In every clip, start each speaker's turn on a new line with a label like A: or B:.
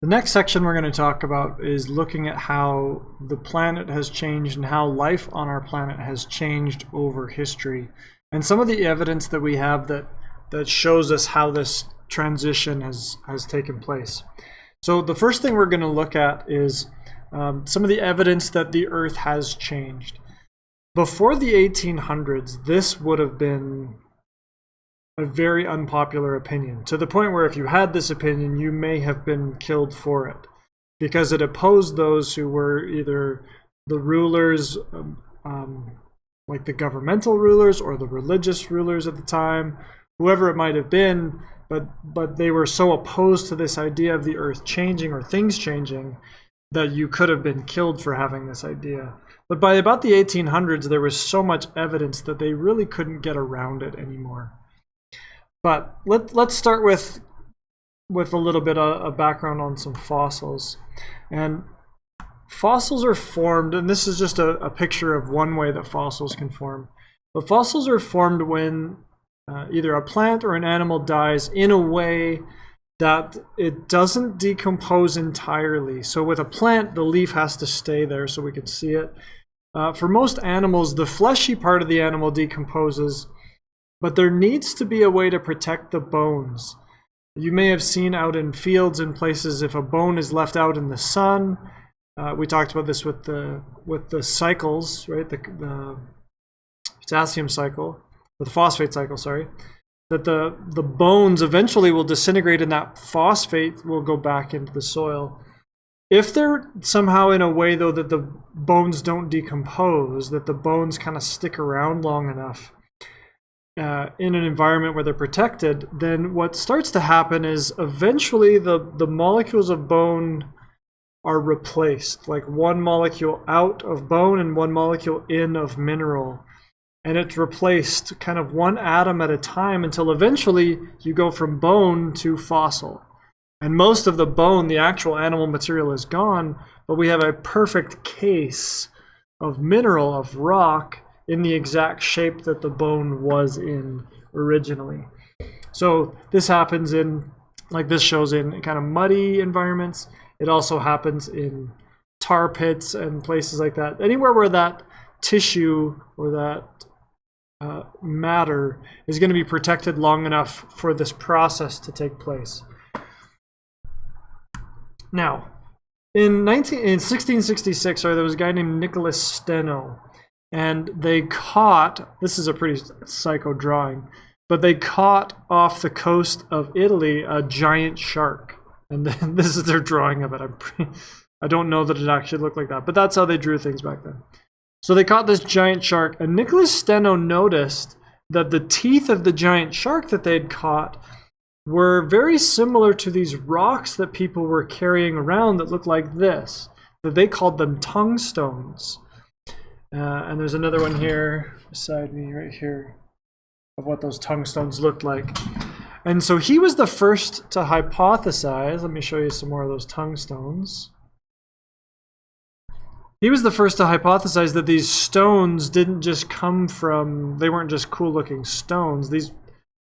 A: The next section we're going to talk about is looking at how the planet has changed and how life on our planet has changed over history, and some of the evidence that we have that shows us how this transition has taken place. So the first thing we're going to look at is some of the evidence that the Earth has changed. Before the 1800s, this would have been a very unpopular opinion, to the point where if you had this opinion, you may have been killed for it, because it opposed those who were either the rulers, like the governmental rulers or the religious rulers at the time, whoever it might have been, but they were so opposed to this idea of the Earth changing or things changing that you could have been killed for having this idea. But by about the 1800s, there was so much evidence that they really couldn't get around it anymore. But let's start with a little bit of background on some fossils. And fossils are formed, and this is just a picture of one way that fossils can form. But fossils are formed when either a plant or an animal dies in a way that it doesn't decompose entirely. So with a plant, the leaf has to stay there so we can see it. For most animals, the fleshy part of the animal decomposes, but there needs to be a way to protect the bones. You may have seen out in fields and places, if a bone is left out in the sun, we talked about this with the cycles, right? The potassium cycle, or the phosphate cycle, sorry. That the bones eventually will disintegrate and that phosphate will go back into the soil. If they're somehow in a way, though, that the bones don't decompose, that the bones kind of stick around long enough, in an environment where they're protected, then what starts to happen is eventually the molecules of bone are replaced, like one molecule out of bone and one molecule in of mineral. And it's replaced kind of one atom at a time until eventually you go from bone to fossil. And most of the bone, the actual animal material, is gone, but we have a perfect case of mineral, of rock, in the exact shape that the bone was in originally. So this happens in, like this shows, in kind of muddy environments. It also happens in tar pits and places like that. Anywhere where that tissue or that matter is going to be protected long enough for this process to take place. Now, in 1666, there was a guy named Nicholas Steno. And they caught, this is a pretty psycho drawing, but they caught off the coast of Italy a giant shark. And then this is their drawing of it. I don't know that it actually looked like that, but that's how they drew things back then. So they caught this giant shark, and Nicholas Steno noticed that the teeth of the giant shark that they'd caught were very similar to these rocks that people were carrying around that looked like this, that they called them tungstones. And there's another one here beside me right here of what those tungstones looked like. And so he was the first to hypothesize, let me show you some more of those tungstones. He was the first to hypothesize that these stones didn't just come from, they weren't just cool looking stones.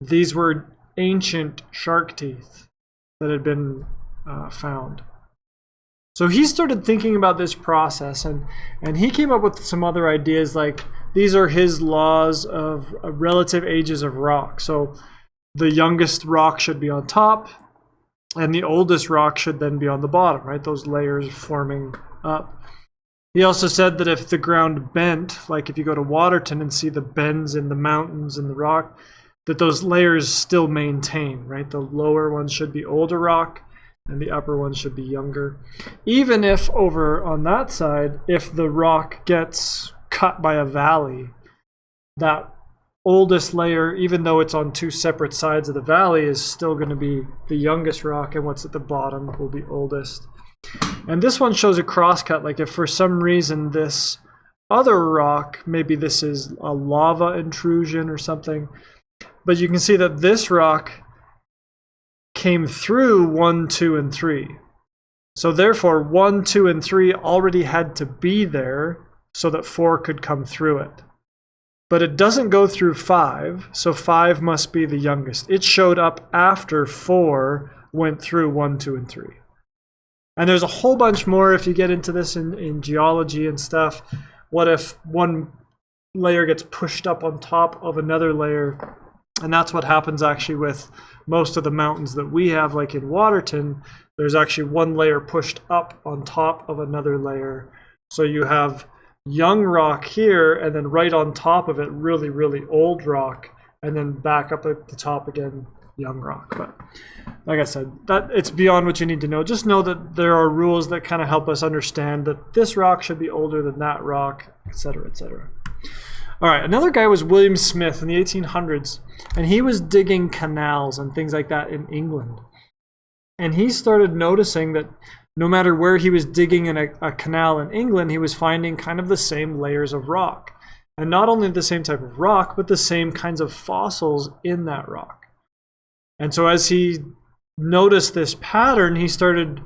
A: These were ancient shark teeth that had been found. So he started thinking about this process, and he came up with some other ideas, like these are his laws of relative ages of rock. So the youngest rock should be on top, and the oldest rock should then be on the bottom, right? Those layers forming up. He also said that if the ground bent, like if you go to Waterton and see the bends in the mountains and the rock, that those layers still maintain, right? The lower ones should be older rock, and the upper one should be younger. Even if over on that side, if the rock gets cut by a valley, that oldest layer, even though it's on two separate sides of the valley, is still going to be the youngest rock, and what's at the bottom will be oldest. And this one shows a crosscut, like if for some reason this other rock, maybe this is a lava intrusion or something, but you can see that this rock came through 1, 2, and 3. So therefore 1, 2, and 3 already had to be there so that 4 could come through it. But it doesn't go through 5, so 5 must be the youngest. It showed up after 4 went through 1, 2, and 3. And there's a whole bunch more if you get into this in geology and stuff. What if one layer gets pushed up on top of another layer? And that's what happens actually with most of the mountains that we have, like in Waterton. There's actually one layer pushed up on top of another layer. So you have young rock here, and then right on top of it, really, really old rock, and then back up at the top again, young rock. But like I said, that it's beyond what you need to know. Just know that there are rules that kind of help us understand that this rock should be older than that rock, etc., etc. All right, another guy was William Smith in the 1800s, and he was digging canals and things like that in England. And he started noticing that no matter where he was digging in a canal in England, he was finding kind of the same layers of rock. And not only the same type of rock, but the same kinds of fossils in that rock. And so as he noticed this pattern, he started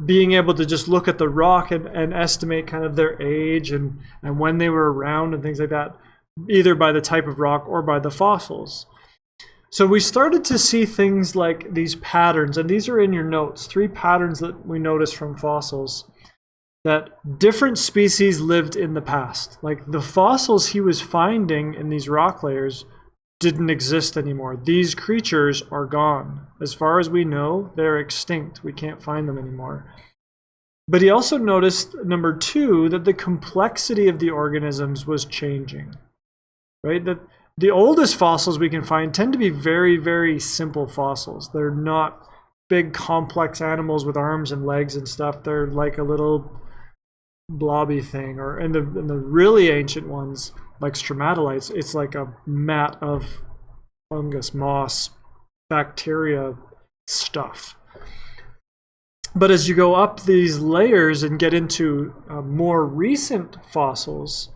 A: being able to just look at the rock and estimate kind of their age and when they were around and things like that, either by the type of rock or by the fossils. So we started to see things like these patterns, and these are in your notes, 3 patterns that we noticed from fossils, that different species lived in the past. Like the fossils he was finding in these rock layers didn't exist anymore. These creatures are gone. As far as we know, they're extinct. We can't find them anymore. But he also noticed, number 2, that the complexity of the organisms was changing. Right? That the oldest fossils we can find tend to be very, very simple fossils. They're not big, complex animals with arms and legs and stuff. They're like a little blobby thing. Or in the really ancient ones, like stromatolites, it's like a mat of fungus, moss, bacteria stuff. But as you go up these layers and get into more recent fossils,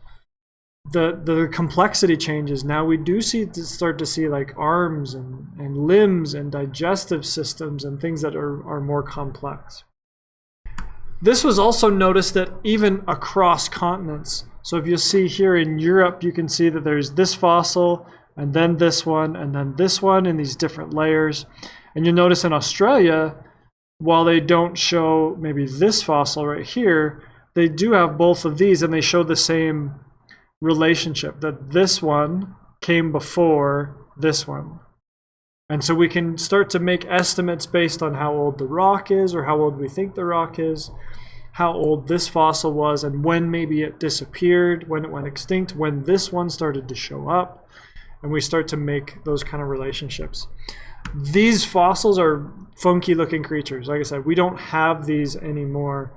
A: the complexity changes. Now we do start to see like arms and limbs and digestive systems and things that are more complex. This was also noticed that even across continents. So if you see here in Europe, you can see that there's this fossil and then this one and then this one in these different layers. And you'll notice in Australia, while they don't show maybe this fossil right here, they do have both of these, and they show the same relationship, that this one came before this one. And so we can start to make estimates based on how old the rock is, or how old we think the rock is, how old this fossil was, and when maybe it disappeared, when it went extinct, when this one started to show up, and we start to make those kind of relationships. These fossils are funky looking creatures. Like I said, we don't have these anymore.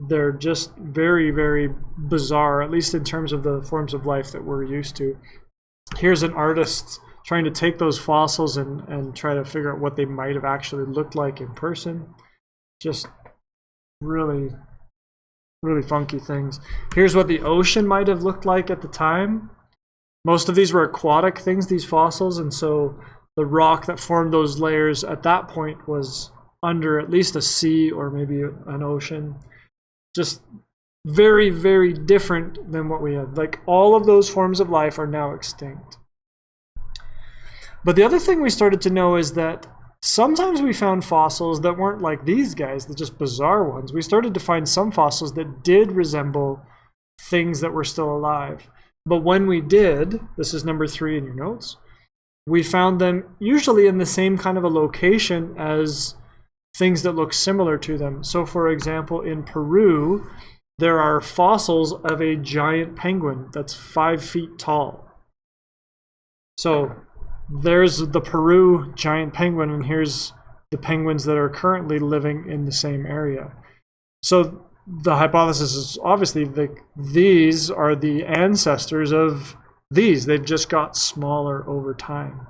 A: They're just very, very bizarre, at least in terms of the forms of life that we're used to. Here's an artist trying to take those fossils and try to figure out what they might have actually looked like in person. Just really, really funky things. Here's what the ocean might have looked like at the time. Most of these were aquatic things, these fossils, and so the rock that formed those layers at that point was under at least a sea or maybe an ocean. Just very, very different than what we had. Like all of those forms of life are now extinct. But the other thing we started to know is that sometimes we found fossils that weren't like these guys, the just bizarre ones. We started to find some fossils that did resemble things that were still alive. But when we did, this is number 3 in your notes, we found them usually in the same kind of a location as things that look similar to them. So for example, in Peru, there are fossils of a giant penguin that's 5 feet tall. So there's the Peru giant penguin, and here's the penguins that are currently living in the same area. So the hypothesis is obviously that these are the ancestors of these. They've just got smaller over time.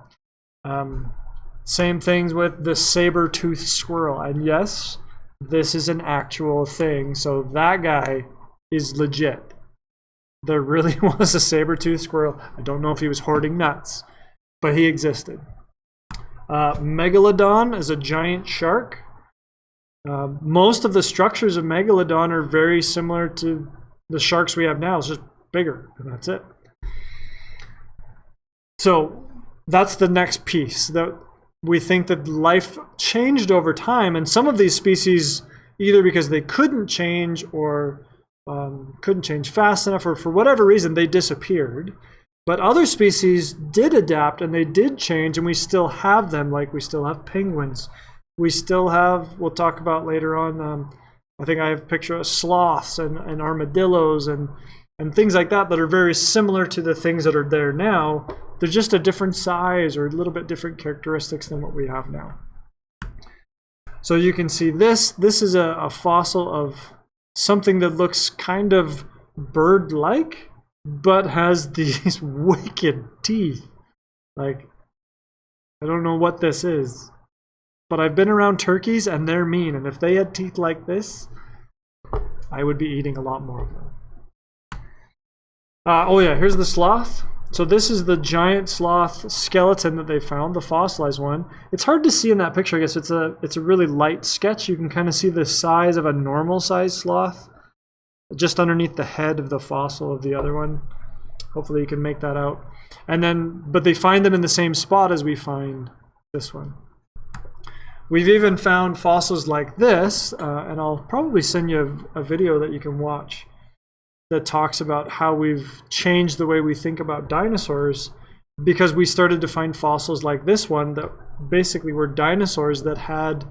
A: Same things with the saber-toothed squirrel. And yes, this is an actual thing. So that guy is legit. There really was a saber-toothed squirrel. I don't know if he was hoarding nuts, but he existed. Megalodon is a giant shark. Most of the structures of Megalodon are very similar to the sharks we have now. It's just bigger, and that's it. So that's the next piece, that we think that life changed over time, and some of these species either because they couldn't change or couldn't change fast enough, or for whatever reason they disappeared. But other species did adapt and they did change, and we still have them. Like we still have penguins. We still have, we'll talk about later on, I think I have a picture of sloths and armadillos and things like that are very similar to the things that are there now. They're just a different size or a little bit different characteristics than what we have now. So you can see this is a fossil of something that looks kind of bird-like, but has these wicked teeth. Like, I don't know what this is, but I've been around turkeys and they're mean, and if they had teeth like this, I would be eating a lot more of them. Oh yeah, here's the sloth. So this is the giant sloth skeleton that they found, the fossilized one. It's hard to see in that picture. I guess it's a really light sketch. You can kind of see the size of a normal sized sloth just underneath the head of the fossil of the other one. Hopefully you can make that out. And then, but they find them in the same spot as we find this one. We've even found fossils like this, and I'll probably send you a video that you can watch that talks about how we've changed the way we think about dinosaurs, because we started to find fossils like this one that basically were dinosaurs that had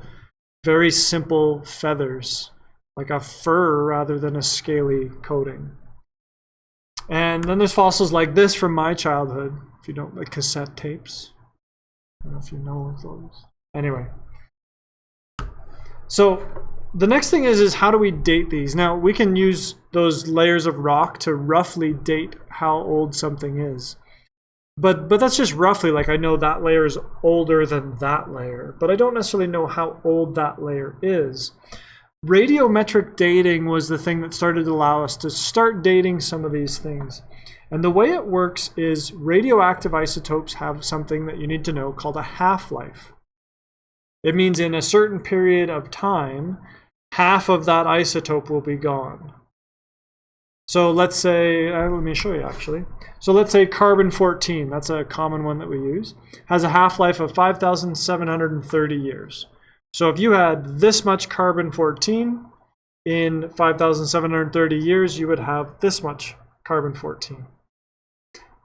A: very simple feathers, like a fur rather than a scaly coating. And then there's fossils like this from my childhood, if you don't like cassette tapes. I don't know if you know those. Anyway. So the next thing is how do we date these? Now we can use those layers of rock to roughly date how old something is. But that's just roughly. Like, I know that layer is older than that layer, but I don't necessarily know how old that layer is. Radiometric dating was the thing that started to allow us to start dating some of these things. And the way it works is radioactive isotopes have something that you need to know called a half-life. It means in a certain period of time, half of that isotope will be gone. So let's say, let me show you actually. So let's say carbon-14, that's a common one that we use, has a half-life of 5,730 years. So if you had this much carbon-14 in 5,730 years, you would have this much carbon-14.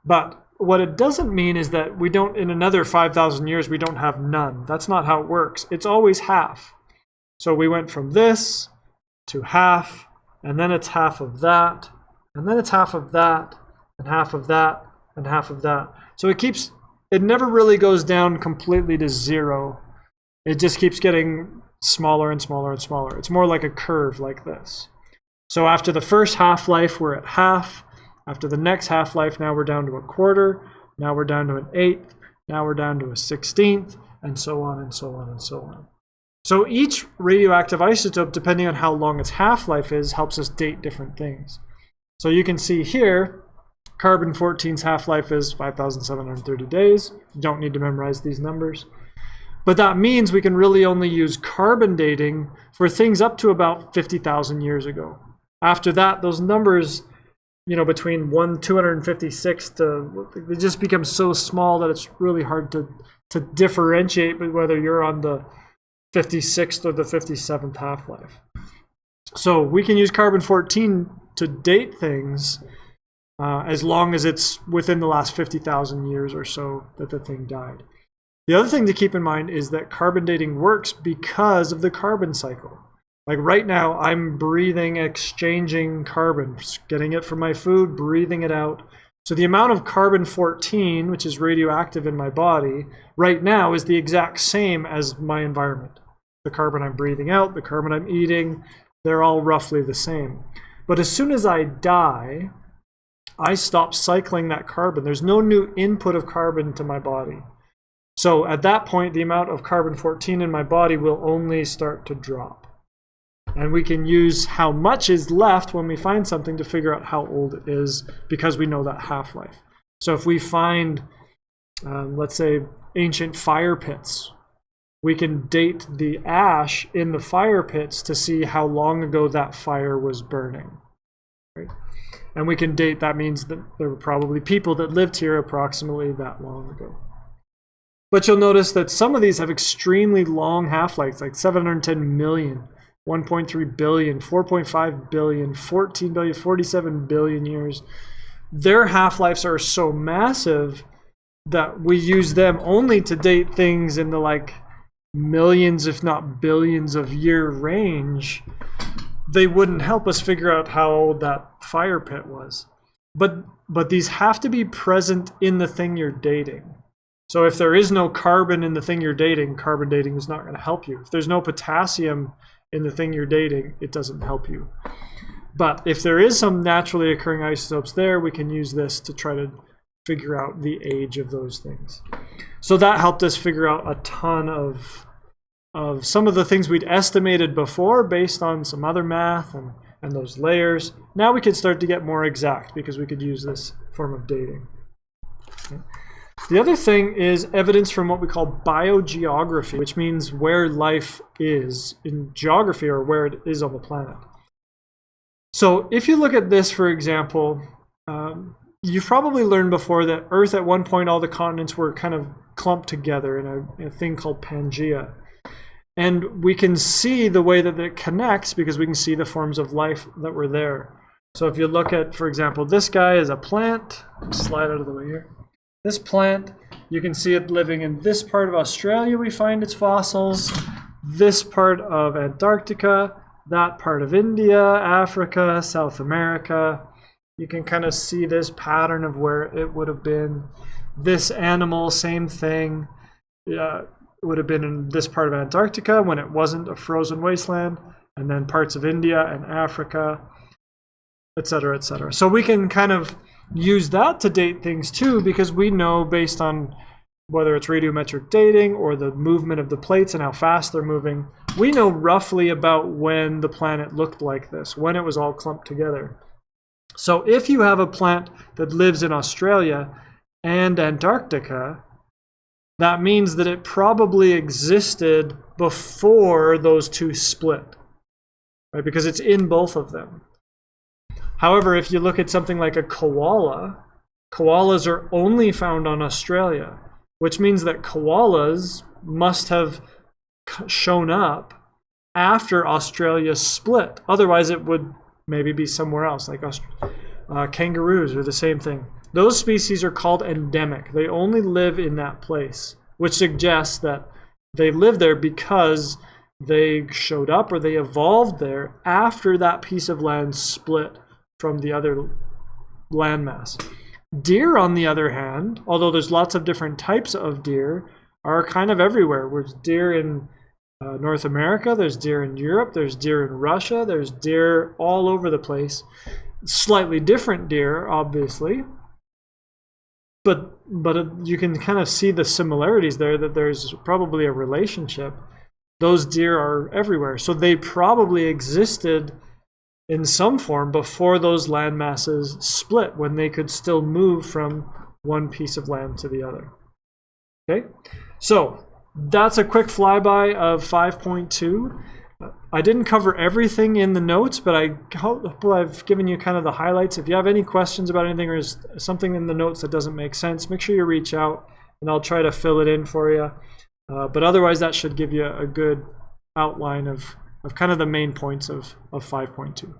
A: But what it doesn't mean is that we don't, in another 5,000 years, we don't have none. That's not how it works. It's always half. So we went from this to half, and then it's half of that, and then it's half of that, and half of that, and half of that. So it never really goes down completely to zero. It just keeps getting smaller and smaller and smaller. It's more like a curve like this. So after the first half-life, we're at half. After the next half-life, now we're down to a quarter. Now we're down to an eighth. Now we're down to a 16th, and so on and so on and so on. So each radioactive isotope, depending on how long its half-life is, helps us date different things. So you can see here, carbon-14's half-life is 5,730 days. You don't need to memorize these numbers. But that means we can really only use carbon dating for things up to about 50,000 years ago. After that, those numbers, between 256 to, they just become so small that it's really hard to differentiate whether you're on the 56th or the 57th half-life. So we can use carbon-14 to date things as long as it's within the last 50,000 years or so that the thing died. The other thing to keep in mind is that carbon dating works because of the carbon cycle. Like right now, I'm breathing, exchanging carbon, getting it from my food, breathing it out. So the amount of carbon-14, which is radioactive in my body, right now is the exact same as my environment. The carbon I'm breathing out, the carbon I'm eating, they're all roughly the same. But as soon as I die, I stop cycling that carbon. There's no new input of carbon to my body. So at that point, the amount of carbon-14 in my body will only start to drop. And we can use how much is left when we find something to figure out how old it is, because we know that half-life. So if we find, let's say, ancient fire pits, we can date the ash in the fire pits to see how long ago that fire was burning. Right? And we can date, that means that there were probably people that lived here approximately that long ago. But you'll notice that some of these have extremely long half-lives, like 710 million. 1.3 billion, 4.5 billion, 14 billion, 47 billion years. Their half-lives are so massive that we use them only to date things in the like millions, if not billions of year range. They wouldn't help us figure out how old that fire pit was. But these have to be present in the thing you're dating. So if there is no carbon in the thing you're dating, carbon dating is not going to help you. If there's no potassium in the thing you're dating, it doesn't help you. But if there is some naturally occurring isotopes there, we can use this to try to figure out the age of those things. So that helped us figure out a ton of some of the things we'd estimated before based on some other math and those layers. Now we could start to get more exact because we could use this form of dating. Okay. The other thing is evidence from what we call biogeography, which means where life is in geography, or where it is on the planet. So if you look at this, for example, you've probably learned before that Earth at one point, all the continents were kind of clumped together in a thing called Pangea. And we can see the way that it connects because we can see the forms of life that were there. So if you look at, for example, this guy is a plant. Slide out of the way here. This plant, you can see it living in this part of Australia. We find its fossils. This part of Antarctica, that part of India, Africa, South America. You can kind of see this pattern of where it would have been. This animal, same thing. It would have been in this part of Antarctica when it wasn't a frozen wasteland, and then parts of India and Africa, etc., etc. So we can kind of use that to date things too, because we know based on whether it's radiometric dating or the movement of the plates and how fast they're moving, we know roughly about when the planet looked like this, when it was all clumped together. So if you have a plant that lives in Australia and Antarctica, that means that it probably existed before those two split, right? Because it's in both of them. However, if you look at something like a koala, koalas are only found on Australia, which means that koalas must have shown up after Australia split. Otherwise, it would maybe be somewhere else, like kangaroos are the same thing. Those species are called endemic. They only live in that place, which suggests that they live there because they showed up or they evolved there after that piece of land split from the other landmass. Deer, on the other hand, although there's lots of different types of deer, are kind of everywhere. There's deer in North America, there's deer in Europe, there's deer in Russia, there's deer all over the place. Slightly different deer, obviously, but you can kind of see the similarities there, that there's probably a relationship. Those deer are everywhere, so they probably existed in some form before those land masses split, when they could still move from one piece of land to the other. Okay, so that's a quick flyby of 5.2. I didn't cover everything in the notes, but I hope I've given you kind of the highlights. If you have any questions about anything or is something in the notes that doesn't make sense, make sure you reach out and I'll try to fill it in for you. But otherwise, that should give you a good outline of kind of the main points of 5.2.